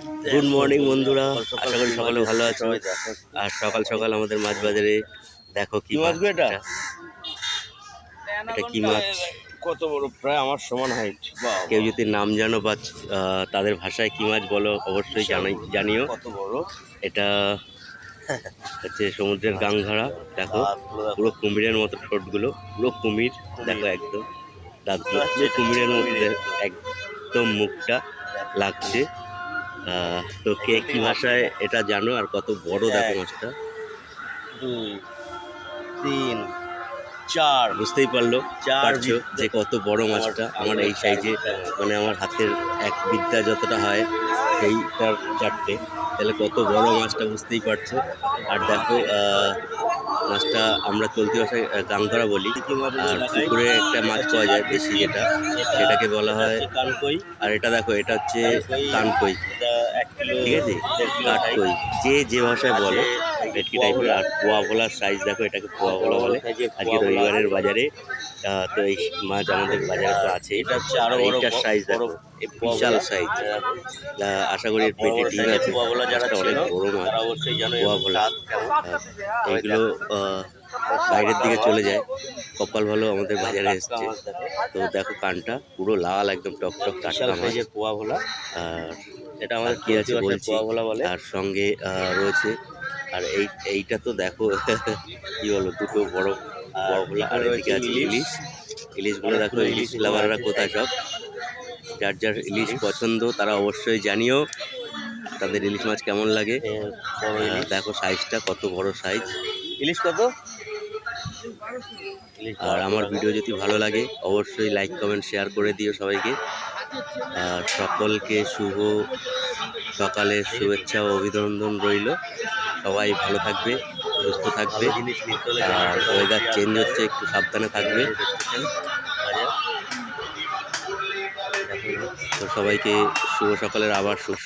Good morning বন্ধুরা, আশা করি সকালে ভালো আছো। আর সকাল সকাল আমাদের মাছ বাজারে দেখো কি মাছ। এটা এটা কি মাছ? কত বড়, প্রায় আমার সমান হাইট। কেউ যদি নাম জানো বা তাদের ভাষায় কি মাছ বলো অবশ্যই জানিও। কত বড় এটা হচ্ছে সমুদ্রের গাংঘাড়া। দেখো পুরো কুমিরের মতো ঠোঁটগুলো, পুরো কুমির। দেখো একদম দাঁতগুলো পুরো কুমিরের মধ্যে, একদম মুখটা লাগছে। তো কে কি ভাষায় এটা জানো আর কত বড় দেখো মাছটা। 2 3 4 বুঝতেই পারছো যে কত বড় মাছটা। আমার এই সাইজে, মানে আমার হাতের এক বিদ্যা যতটা হয় সেইটার চারটে, তাহলে কত বড় মাছটা বুঝতেই পারছো। আর দেখো মাছটা আমরা চলতি ভাষায় গাংধরা বলি। আর পুকুরে একটা মাছ পাওয়া যায় দেশি, যেটা সেটাকে বলা হয় কানকই। আর এটা দেখো, এটা হচ্ছে কানকই, এটা 1 কিলো, ঠিক আছে, 1.5 কিলো কাঠকই, যে ভাষায় বলো ভেটকি টাইপের। আর পোয়া ভোলার সাইজ দেখো, এটাকে পোয়া ভোলা বলে। আজকে রবিবারের বাজারে তো এই মাছ আমাদের বাজারে তো আছে। এটা হচ্ছে আরো বড়, এইটার সাইজ দেখো, বিশাল সাইজ। আশা করি এর পেটে ডিম আছে। মাছটা অনেক বড় মাছ, অবশ্যই জানো পোয়া ভোলা। এইগুলো বাইরের দিকে চলে যায়, কপাল ভালো আমাদের বাজারে এসছে। তো দেখো কানটা পুরো লাল, একদম টক টক টাটকা মাছ। পোয়া ভোলা। আর এটা আমাদের কি আছে বলছি, পোয়া ভোলা বলে। আর সঙ্গে রয়েছে। আর এইটা তো দেখো কি বলো, দুটো বড় পোয়া ভোলা। আর এদিকে আছে ইলিশ। ইলিশগুলো দেখো, ইলিশ লাভাররা কোথায় সব। যার যার ইলিশ পছন্দ তারা অবশ্যই জানিও তাদের ইলিশ মাছ কেমন লাগে। দেখো সাইজটা কত বড় সাইজ। ইলিশ কত? আর আমার ভিডিও যদি ভালো লাগে অবশ্যই লাইক কমেন্ট শেয়ার করে দিও সবাইকে। আর সকলকে শুভ সকালের শুভেচ্ছা ও অভিনন্দন রইল। সবাই ভালো থাকবে, সুস্থ থাকবে। আর ওয়েদার চেঞ্জ হচ্ছে, একটু সাবধানে থাকবে। তো সবাইকে শুভ সকালের আবার